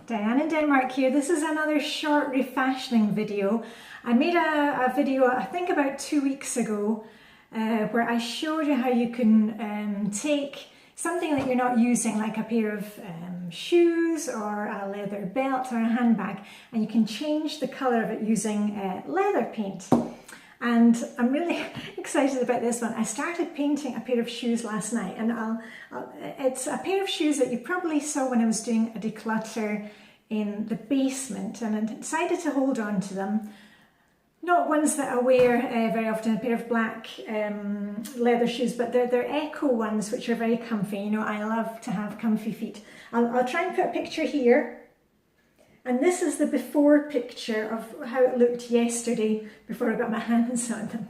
Diane in Denmark here. This is another short refashioning video. I made a video I think about 2 weeks ago where I showed you how you can take something that you're not using, like a pair of shoes or a leather belt or a handbag, and you can change the colour of it using leather paint. And I'm really excited about this one. I started painting a pair of shoes last night, and it's a pair of shoes that you probably saw when I was doing a declutter in the basement, and I decided to hold on to them. Not ones that I wear very often, a pair of black leather shoes, but they're eco ones which are very comfy. You know, I love to have comfy feet. I'll try and put a picture here. And this is the before picture of how it looked yesterday before I got my hands on them.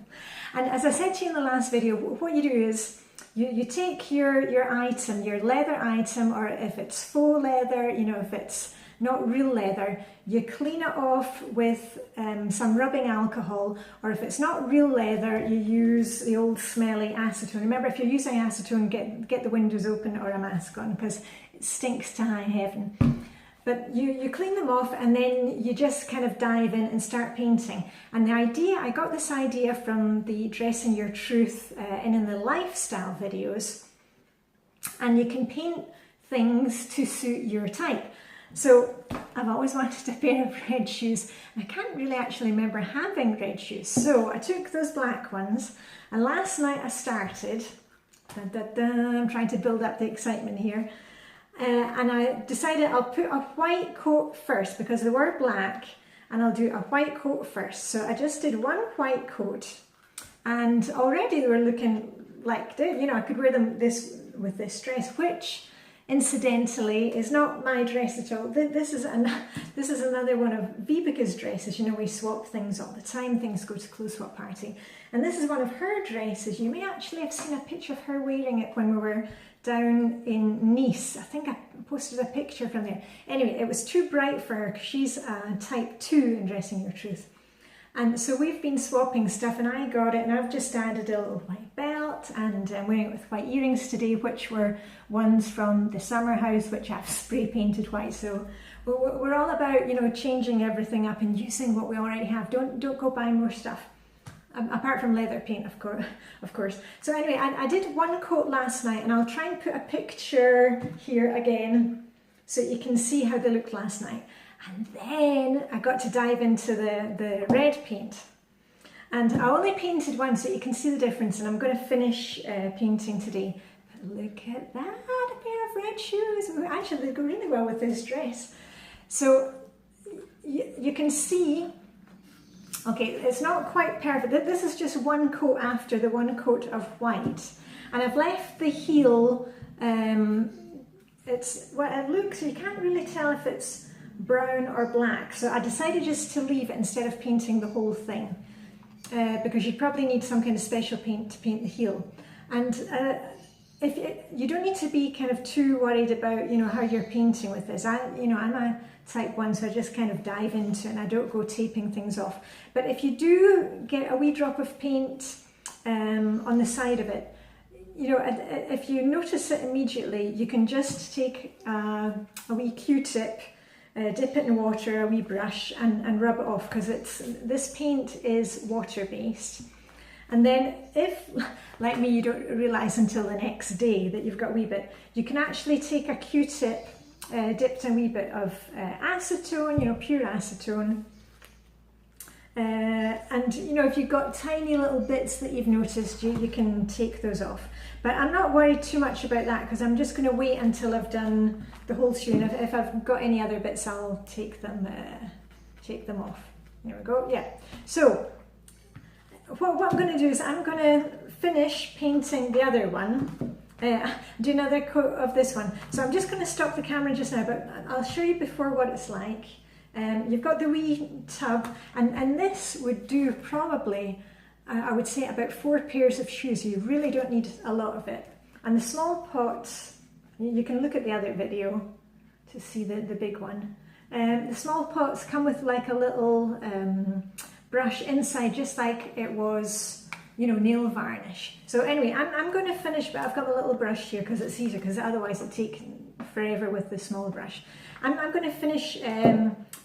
And as I said to you in the last video, what you do is you take your item, your leather item, or if it's faux leather, you know, if it's not real leather, you clean it off with some rubbing alcohol, or if it's not real leather, you use the old smelly acetone. Remember, if you're using acetone, get the windows open or a mask on, because it stinks to high heaven. But you clean them off, and then you just kind of dive in and start painting. And the idea, I got this idea from the Dressing Your Truth in the lifestyle videos. And you can paint things to suit your type. So I've always wanted a pair of red shoes. I can't really actually remember having red shoes. So I took those black ones, and last night I started, I'm trying to build up the excitement here. And I decided I'll put a white coat first because they were black, and I'll do a white coat first. So I just did one white coat, and already they were looking like, you know, I could wear them with this dress, which incidentally is not my dress at all. This is another one of Vibeka's dresses. You know, we swap things all the time, things go to clothes swap party. And this is one of her dresses. You may actually have seen a picture of her wearing it when we were down in Nice. I think I posted a picture from there. Anyway, it was too bright for her because she's type 2 in Dressing Your Truth. And so we've been swapping stuff, and I got it, and I've just added a little white belt, and I'm wearing it with white earrings today, which were ones from the summer house, which I've spray painted white. So we're all about, you know, changing everything up and using what we already have. Don't go buying more stuff. Apart from leather paint, of course. So anyway, I did one coat last night, and I'll try and put a picture here again so you can see how they looked last night. And then I got to dive into the red paint. And I only painted one so you can see the difference, and I'm going to finish painting today. But look at that, a pair of red shoes. Actually, they go really well with this dress. So you can see. Okay, it's not quite perfect. This is just one coat after the one coat of white. And I've left the heel, it's what it looks, you can't really tell if it's brown or black. So I decided just to leave it instead of painting the whole thing. Because you probably need some kind of special paint to paint the heel. And you don't need to be kind of too worried about, you know, how you're painting with this. I'm a type 1, so I just kind of dive into it, and I don't go taping things off. But if you do get a wee drop of paint on the side of it, you know, if you notice it immediately, you can just take a wee Q-tip, dip it in water, a wee brush, and rub it off, because this paint is water-based. And then if, like me, you don't realise until the next day that you've got a wee bit, you can actually take a Q-tip, dipped in a wee bit of acetone, you know, pure acetone. And, you know, if you've got tiny little bits that you've noticed, you can take those off. But I'm not worried too much about that, because I'm just going to wait until I've done the whole shoe. And if I've got any other bits, I'll take them off. There we go, yeah. So what I'm going to do is I'm going to finish painting the other one, do another coat of this one. So I'm just going to stop the camera just now, but I'll show you before what it's like. You've got the wee tub, and this would do probably, I would say, about 4 pairs of shoes. You really don't need a lot of it. And the small pots, you can look at the other video to see the big one. The small pots come with like a little brush inside, just like it was, you know, nail varnish. So anyway, I'm going to finish, but I've got a little brush here because it's easier, because otherwise it'd take forever with the small brush. I'm going to finish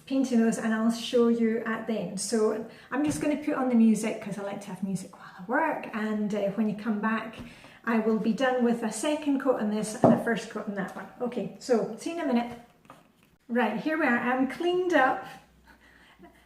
painting those and I'll show you at the end. So I'm just going to put on the music because I like to have music while I work, and when you come back I will be done with a second coat on this and a first coat on that one. Okay, so see you in a minute. Right, here we are. I'm cleaned up.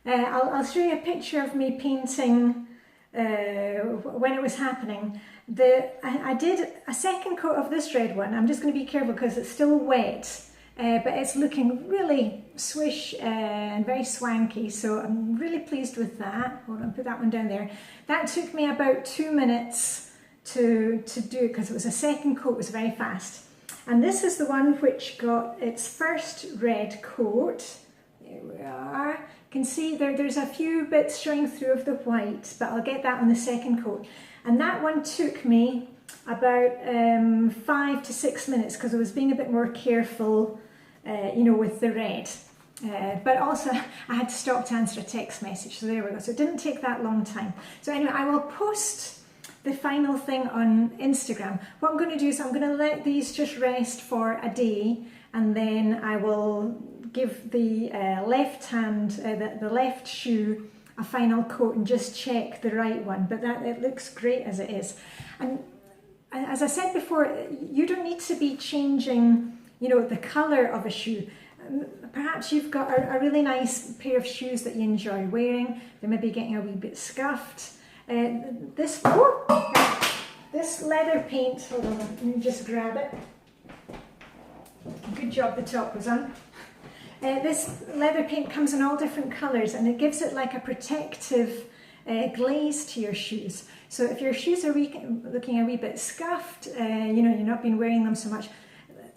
I'll show you a picture of me painting when it was happening. I did a second coat of this red one. I'm just going to be careful because it's still wet, but it's looking really swish and very swanky, so I'm really pleased with that. Hold on, put that one down there. That took me about 2 minutes to do because it was a second coat, it was very fast. And this is the one which got its first red coat. There we are. You can see there's a few bits showing through of the white, but I'll get that on the second coat. And that one took me about 5 to 6 minutes because I was being a bit more careful, you know, with the red. But also I had to stop to answer a text message, so there we go. So it didn't take that long time. So anyway, I will post the final thing on Instagram. What I'm going to do is I'm going to let these just rest for a day, and then I will give the left hand, the left shoe, a final coat and just check the right one. But that it looks great as it is. And as I said before, you don't need to be changing, you know, the colour of a shoe. Perhaps you've got a really nice pair of shoes that you enjoy wearing. They may be getting a wee bit scuffed. This leather paint, hold on, let me just grab it. Good job the top was on. This leather paint comes in all different colours and it gives it like a protective glaze to your shoes. So if your shoes are looking a wee bit scuffed, you know, you've not been wearing them so much,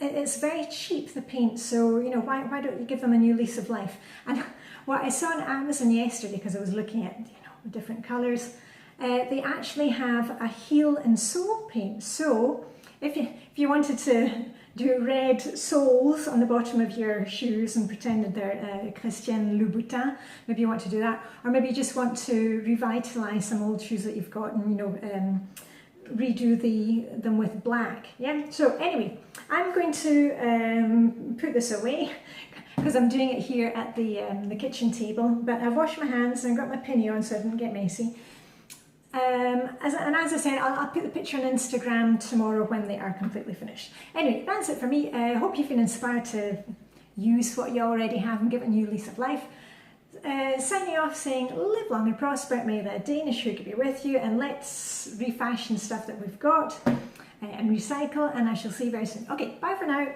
it's very cheap, the paint, so you know, why don't you give them a new lease of life? And what I saw on Amazon yesterday, because I was looking at, you know, different colours, they actually have a heel and sole paint. So if you wanted to do red soles on the bottom of your shoes and pretend they're Christian Louboutin, maybe you want to do that, or maybe you just want to revitalise some old shoes that you've got and, you know, redo them with black. Yeah. So anyway, I'm going to put this away because I'm doing it here at the kitchen table. But I've washed my hands and got my pinny on so I didn't get messy. As I said, I'll put the picture on Instagram tomorrow when they are completely finished. Anyway, that's it for me. I hope you feel inspired to use what you already have and give it a new lease of life. Signing off saying, live long and prosper, may the Danish sugar be with you, and let's refashion stuff that we've got and recycle, and I shall see you very soon. Okay, bye for now.